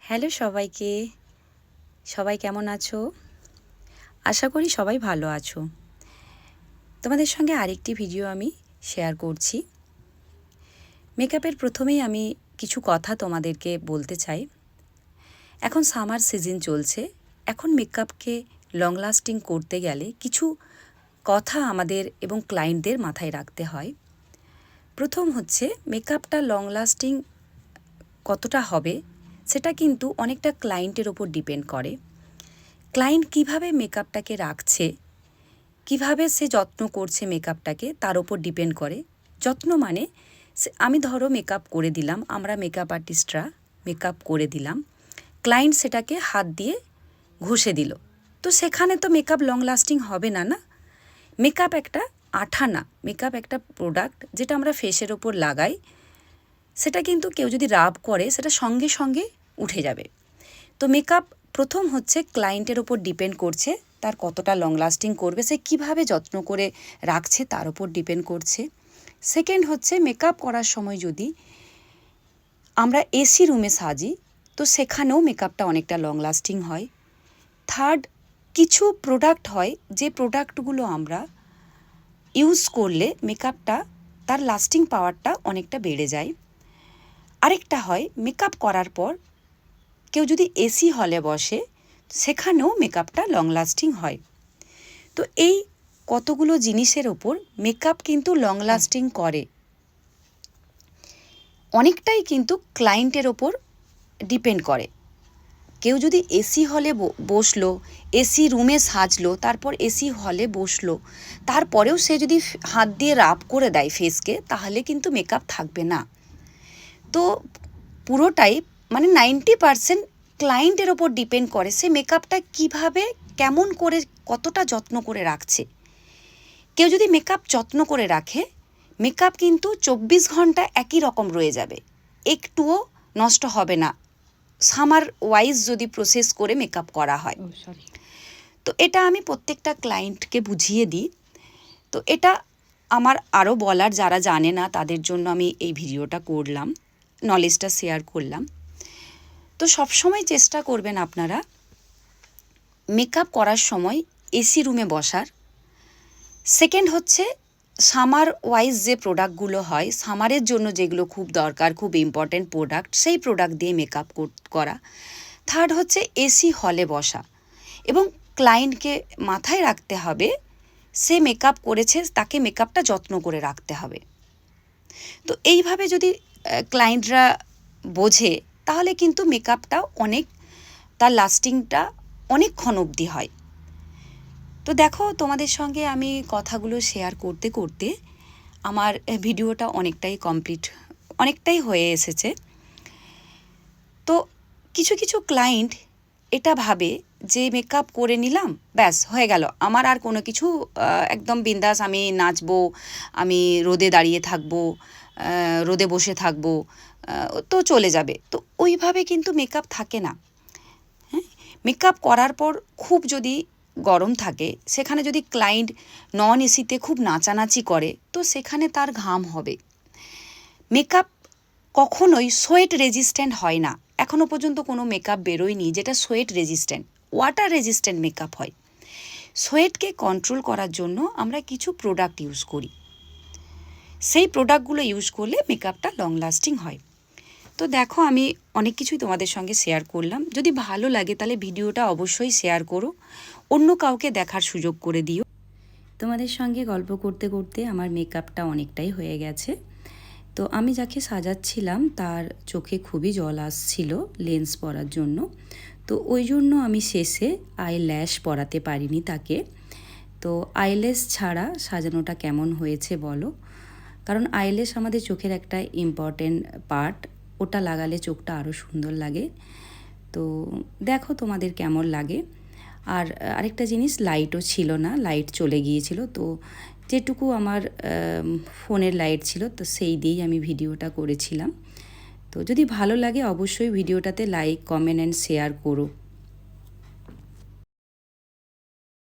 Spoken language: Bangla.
হ্যালো সবাইকে, সবাই কেমন আছো? আশা করি সবাই ভালো আছো। তোমাদের সঙ্গে আরেকটি ভিডিও আমি শেয়ার করছি। মেকআপের প্রথমেই আমি কিছু কথা তোমাদেরকে বলতে চাই। এখন সামার সিজন চলছে। এখন মেকআপকে লং লাস্টিং করতে গেলে কিছু কথা আমাদের এবং ক্লায়েন্টদের মাথায় রাখতে হয়। প্রথম হচ্ছে মেকআপটা লং লাস্টিং কতটা হবে সেটা কিন্তু অনেকটা ক্লায়েন্টের ওপর ডিপেন্ড করে। ক্লায়েন্ট কিভাবে মেকআপটাকে রাখছে, কিভাবে সে যত্ন করছে মেকআপটাকে তার ওপর ডিপেন্ড করে। যত্ন মানে আমি ধরো মেকআপ করে দিলাম, আমরা মেকআপ আর্টিস্টরা মেকআপ করে দিলাম, ক্লায়েন্ট সেটাকে হাত দিয়ে ঘষে দিল, তো সেখানে তো মেকআপ লং লাস্টিং হবে না। না, মেকআপ একটা আঠা না, মেকআপ একটা প্রোডাক্ট যেটা আমরা ফেসের ওপর লাগাই। সেটা কিন্তু কেউ যদি রাব করে সেটা সঙ্গে সঙ্গে উঠে যাবে। তো মেকআপ প্রথম হচ্ছে ক্লায়েন্টের ওপর ডিপেন্ড করছে, তার কতটা লং লাস্টিং করবে, সে কীভাবে যত্ন করে রাখছে তার ওপর ডিপেন্ড করছে। সেকেন্ড হচ্ছে মেকআপ করার সময় যদি আমরা এসি রুমে সাজি তো সেখানেও মেকআপটা অনেকটা লং লাস্টিং হয়। থার্ড, কিছু প্রোডাক্ট হয় যে প্রোডাক্টগুলো আমরা ইউজ করলে মেকআপটা তার লাস্টিং পাওয়ারটা অনেকটা বেড়ে যায়। আরেকটা হয় মেকআপ করার পর কেউ যদি এসি হলে বসে সেখানেও মেকআপটা লং লাস্টিং হয়। তো এই কতগুলো জিনিসের ওপর মেকআপ কিন্তু লং লাস্টিং করে। অনেকটাই কিন্তু ক্লায়েন্টের ওপর ডিপেন্ড করে। কেউ যদি এসি হলে বসলো, এসি রুমে সাজলো, তারপর এসি হলে বসলো, তারপরেও সে যদি হাত দিয়ে রাব করে দেয় ফেসকে, তাহলে কিন্তু মেকআপ থাকবে না। তো পুরোটাই মানে 90% ক্লায়েন্টের ওপর ডিপেন্ড করে সে মেকআপটা কিভাবে, কেমন করে, কতটা যত্ন করে রাখছে। কেউ যদি মেকআপ যত্ন করে রাখে, মেকআপ কিন্তু 24 ঘন্টা একই রকম রয়ে যাবে, একটুও নষ্ট হবে না, সামার ওয়াইজ যদি প্রসেস করে মেকআপ করা হয়। তো এটা আমি প্রত্যেকটা ক্লায়েন্টকে বুঝিয়ে দিই। তো এটা আমার আরও বলার, যারা জানে না তাদের জন্য আমি এই ভিডিওটা করলাম, নলেজটা শেয়ার করলাম। তো সবসময় চেষ্টা করবেন আপনারা মেকআপ করার সময় এসি রুমে বসার। সেকেন্ড হচ্ছে সামার ওয়াইজ যে প্রোডাক্টগুলো হয়, সামারের জন্য যেগুলো খুব দরকার, খুব ইম্পর্ট্যান্ট প্রোডাক্ট, সেই প্রোডাক্ট দিয়ে মেকআপ করা। থার্ড হচ্ছে এসি হলে বসা, এবং ক্লায়েন্টকে মাথায় রাখতে হবে সে মেকআপ করেছে, তাকে মেকআপটা যত্ন করে রাখতে হবে। তো এইভাবে যদি ক্লায়েন্টরা বোঝে তাহলে কিন্তু মেকআপটা অনেক, তার লাস্টিংটা অনেকক্ষণ অবধি হয়। তো দেখো, তোমাদের সঙ্গে আমি কথাগুলো শেয়ার করতে করতে আমার ভিডিওটা অনেকটাই হয়ে এসেছে। তো কিছু কিছু ক্লায়েন্ট এটা ভাবে যে মেকআপ করে নিলাম, ব্যাস হয়ে গেল, আমার আর কোনো কিছু, একদম বিন্দাস আমি নাচবো, আমি রোদে দাঁড়িয়ে থাকবো, রোদে বসে থাকবো, তো চলে যাবে। তো ওইভাবে কিন্তু মেকআপ থাকে না। হ্যাঁ, মেকআপ করার পর খুব যদি গরম থাকে, সেখানে যদি ক্লায়েন্ট নন এসিতে খুব নাচানাচি করে, তো সেখানে তার ঘাম হবে। মেকআপ কখনোই সোয়েট রেজিস্ট্যান্ট হয় না। এখনও পর্যন্ত কোনো মেকআপ বেরোয়নি যেটা sweat resistant, water resistant makeup হয়। সোয়েটকে কন্ট্রোল করার জন্য আমরা কিছু প্রোডাক্ট ইউজ করি, সেই প্রোডাক্টগুলো ইউজ করলে মেকআপটা লং লাস্টিং হয়। তো দেখো, আমি অনেক কিছুই তোমাদের সঙ্গে শেয়ার করলাম। যদি ভালো লাগে তাহলে ভিডিওটা অবশ্যই শেয়ার করো, অন্য কাউকে দেখার সুযোগ করে দিও। তোমাদের সঙ্গে গল্প করতে করতে আমার মেকআপটা অনেকটাই হয়ে গেছে। তো আমি যাকে সাজাচ্ছিলাম তার চোখে খুবই জল আসছিল লেন্স পরার জন্য, তো ওই জন্য আমি শেষে আইল্যাশ পরাতে পারিনি তাকে। তো আইল্যাশ ছাড়া সাজানোটা কেমন হয়েছে বলো, কারণ আইল্যাশ আমাদের চোখের একটা ইম্পর্টেন্ট পার্ট, ওটা লাগালে চোখটা আরও সুন্দর লাগে। তো দেখো তোমাদের কেমন লাগে। আর আরেকটা জিনিস, লাইটও ছিল না, লাইট চলে গিয়েছিল। তো যেটুকু আমার ফোনের লাইট ছিল তো সেই দিয়েই আমি ভিডিওটা করেছিলাম। তো যদি ভালো লাগে অবশ্যই ভিডিওটাতে লাইক, কমেন্ট অ্যান্ড শেয়ার করো।